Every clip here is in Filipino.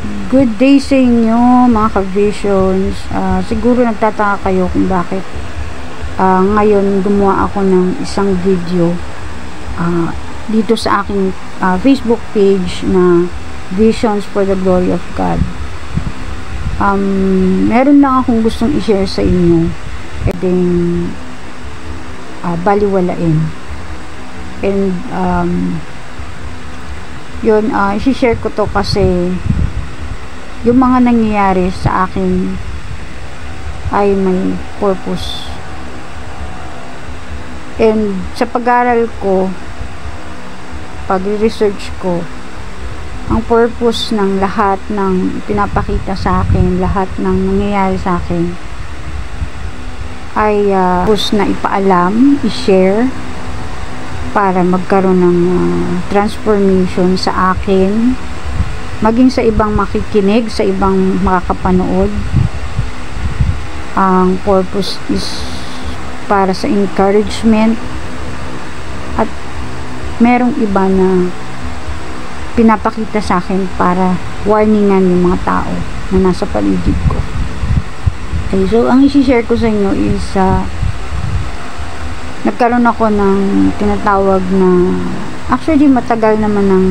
Good day sa inyo mga ka-visions. Siguro nagtataka kayo kung bakit ngayon gumawa ako ng isang video dito sa aking Facebook page na Visions for the Glory of God. Meron lang akong gustong i-share sa inyo, pwedeng baliwalain, and yun, i-share ko to kasi yung mga nangyayari sa akin ay may purpose. And sa pag-aaral ko, pag-research ko, ang purpose ng lahat ng pinapakita sa akin, lahat ng nangyayari sa akin ay purpose na ipaalam, i-share para magkaroon ng transformation sa akin, maging sa ibang makikinig, sa ibang makakapanood. Ang purpose is para sa encouragement, at merong iba na pinapakita sa akin para warningan yung mga tao na nasa paligid ko. Okay, so ang i-share ko sa inyo is nagkaroon ako ng tinatawag na, actually matagal naman ng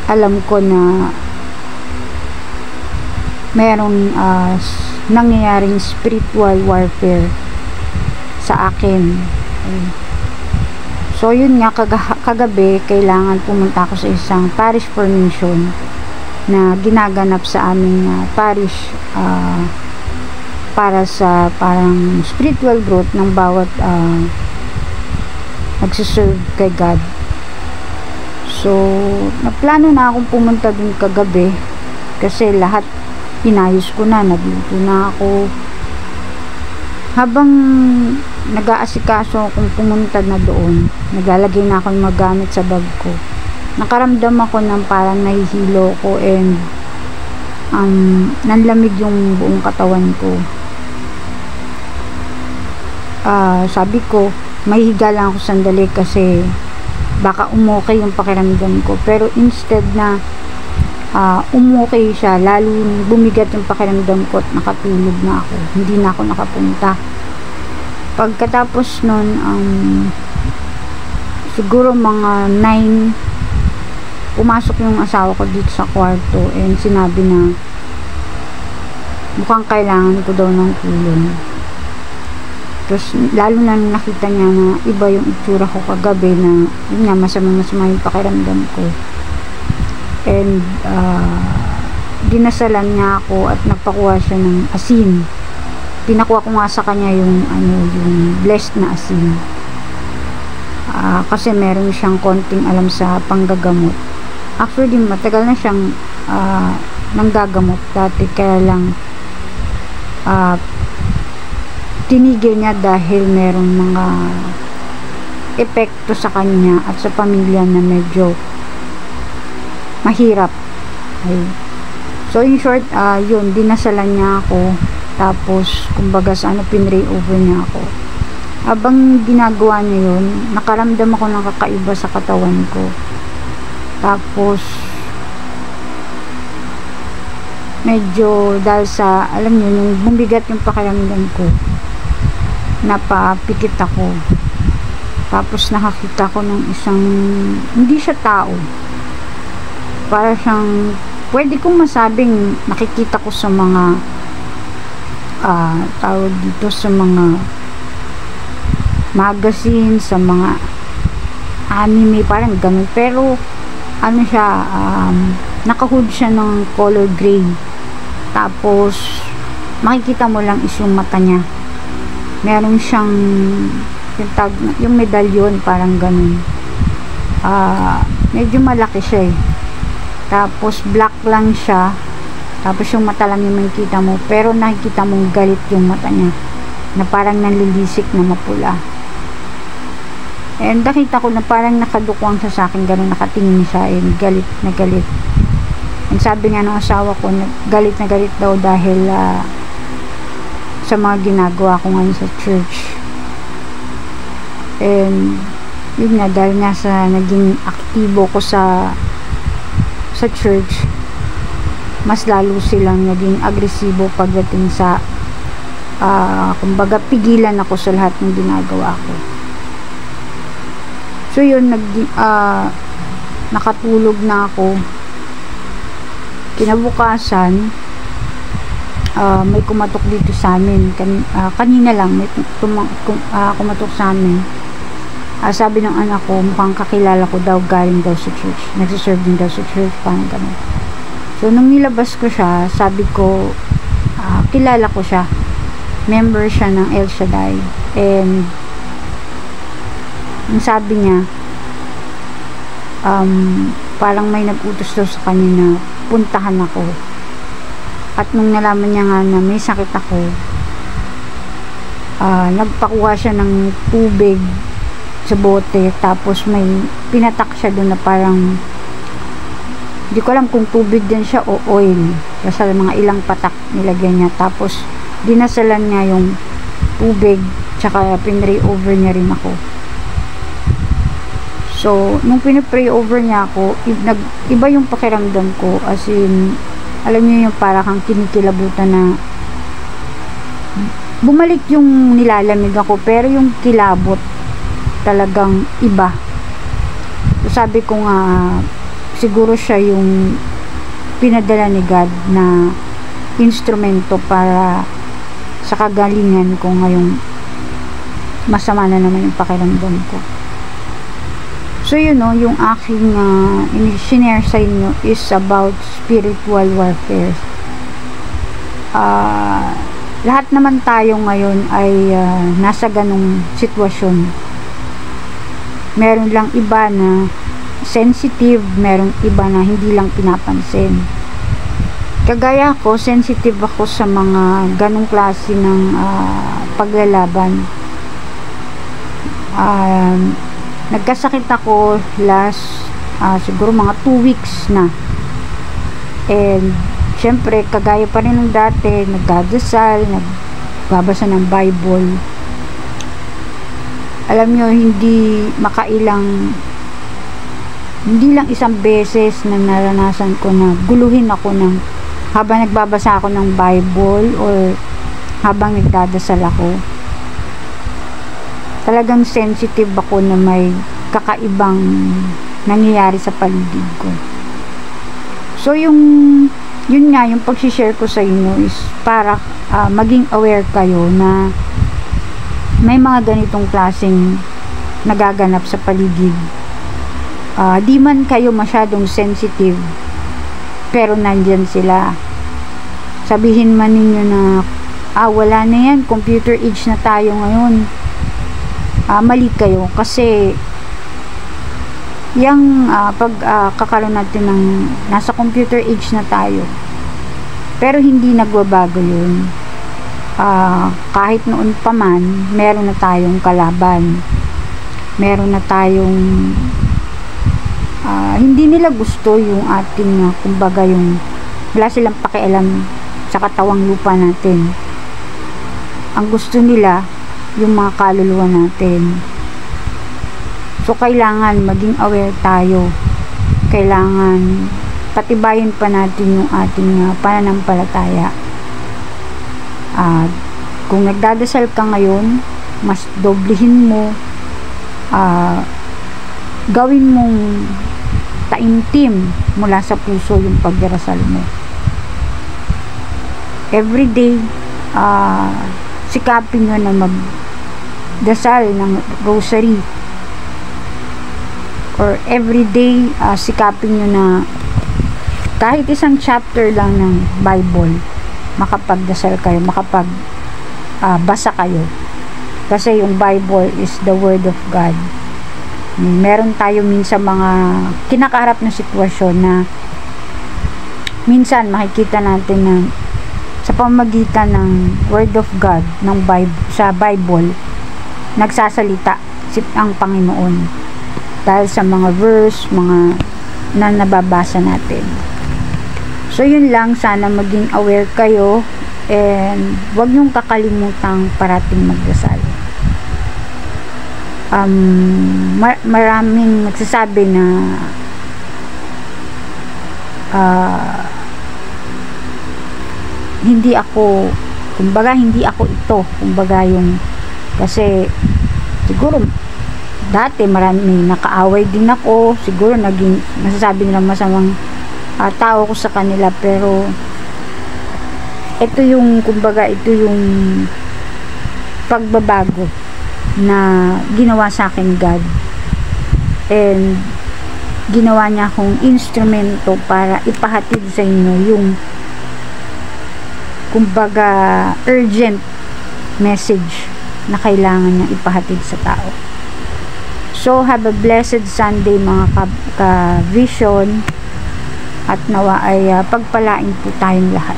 alam ko na merong nangyayaring spiritual warfare sa akin. Okay. So yun nga, kagabi kailangan pumunta ako sa isang parish formation na ginaganap sa aming parish para sa parang spiritual growth ng bawat nagsiserve kay God. So naplano na akong pumunta dun kagabi kasi lahat inayos ko na, nagluto na ako. Habang nag-aasikaso akong pumunta na doon, naglalagay na ako ng magamit sa bag ko, nakaramdam ako ng parang nahihilo ko, and nanlamig yung buong katawan ko. Sabi ko, mahihiga lang ako sandali kasi baka umukay yung pakiramdam ko. Pero instead na umukay siya, lalo bumigat yung pakiramdam ko at nakatulog na ako, hindi na ako nakapunta. Pagkatapos nun, siguro mga 9, pumasok yung asawa ko dito sa kwarto, and sinabi na mukhang kailangan ko daw ng tulong. Tapos lalo na nakita niya na iba yung itsura ko kagabi, na yun nga, masama yung pakiramdam ko. And dinasalan niya ako at nagpakuha siya ng asin. Pinakuha ko nga sa kanya yung blessed na asin, kasi meron siyang konting alam sa panggagamot. Actually matagal na siyang nanggagamot dati, kaya lang tinigil niya dahil meron mga epekto sa kanya at sa pamilya na medyo mahirap. Okay. So in short, yun, dinasalan niya ako, tapos kumbaga sa pinray over niya ako. Habang ginagawa niya yun, nakaramdam ako ng kakaiba sa katawan ko. Tapos medyo dahil sa, alam niyo, yung bumigat yung pakiramdam ko, napapikit ako. Tapos nakakita ko ng isang, hindi siya tao, para siyang, pwede kong masabing nakikita ko sa mga tawag dito, sa mga magazine, sa mga anime, parang ganun. Pero ano siya, nakahood siya ng color gray, tapos makikita mo lang is yung mata niya. Meron siyang yung medalyon, parang ganun. Medyo malaki siya tapos black lang siya, tapos yung mata lang yung makikita mo, pero nakikita mong galit yung mata niya, na parang nanlilisik na mapula. And nakita ko na parang nakadukwang siya sa akin, ganun nakatingin siya, and galit na galit. And sabi nga ng asawa ko, galit na galit daw dahil sa mga ginagawa ko ngayon sa church. And yun nga, dahil nga sa naging aktibo ko sa church, mas lalo silang naging agresibo pagdating sa kumbaga pigilan ako sa lahat ng ginagawa ko. So yun, nakatulog na ako. Kinabukasan, may kumatok dito sa amin. Kanina lang may kumatok sa amin. Sabi ng anak ko, mukhang kakilala ko daw, galing daw sa church. Nagsiserve din daw sa church, parang ganun. So nung nilabas ko siya, sabi ko, kilala ko siya. Member siya ng El Shaddai. And ang sabi niya, parang may nag-utos daw sa kanya na puntahan ako. At nung nalaman niya nga na may sakit ako, nagpakuha siya ng tubig sa bote, tapos may pinatak siya doon na parang, hindi ko alam kung tubig din siya o oil, kasi mga ilang patak nilagyan niya, tapos dinasalan niya yung tubig, tsaka pinray over niya rin ako. So nung pinipray over niya ako, iba yung pakiramdam ko, as in, alam niyo yung para kang kinikilabutan na bumalik yung nilalamig ako, pero yung kilabot talagang iba. So sabi ko nga, siguro siya yung pinadala ni God na instrumento para sa kagalingan ko ngayong masama na naman yung pakiramdam ko. So yun know, yung aking sinare sa inyo is about spiritual warfare. Lahat naman tayo ngayon ay nasa ganong sitwasyon. Meron lang iba na sensitive, merong iba na hindi lang pinapansin. Kagaya ko, sensitive ako sa mga ganong klase ng paglalaban. Nagkasakit ako last siguro mga 2 weeks na. And syempre, kagaya pa rin ng dati, nagdadasal, nagbabasa ng Bible. Alam nyo, hindi lang isang beses na naranasan ko na guluhin ako habang nagbabasa ako ng Bible or habang nagdadasal ako. Talagang sensitive ako na may kakaibang nangyayari sa paligid ko. So yun nga, yung pag-share ko sa inyo is para maging aware kayo na may mga ganitong klaseng nagaganap sa paligid. Di man kayo masyadong sensitive, pero nandyan sila. Sabihin man ninyo na wala na yan, computer age na tayo ngayon. Mali kayo, kasi yung kakaroon natin ng nasa computer age na tayo, pero hindi nagbabago yun. Kahit noon pa man, meron na tayong kalaban, meron na tayong hindi nila gusto yung ating kumbaga yung wala silang pakialam sa katawang lupa natin. Ang gusto nila yung mga kaluluwa natin. So kailangan maging aware tayo, kailangan patibayin pa natin yung ating pananampalataya. Kung nagdadasal ka ngayon, mas doblehin mo, gawin mong taimtim mula sa puso yung pagdarasal mo. Everyday, sikapin nyo na magdasal ng rosary, or everyday, sikapin nyo na kahit isang chapter lang ng Bible, makapagdasal kayo, basa kayo, kasi yung Bible is the Word of God. Meron tayo minsan mga kinakaharap na sitwasyon na minsan makikita natin na sa pamamagitan ng Word of God sa Bible, nagsasalita ang Panginoon dahil sa mga verse, mga na nababasa natin. So yun lang, sana maging aware kayo, and wag niyong kakalimutang parating magdasal. Maraming nagsasabi na hindi ako, kumbaga hindi ako ito, kumbaga yung, kasi siguro dati marami nakaaway din ako, siguro naging masasabi nilang masamang tao ko sa kanila, pero ito yung, kumbaga ito yung pagbabago na ginawa sa akin God, and ginawa niya akong instrumento para ipahatid sa inyo yung, kumbaga, urgent message na kailangan niyang ipahatid sa tao. So, have a blessed Sunday mga ka-vision, at nawa ay pagpalain po tayong lahat.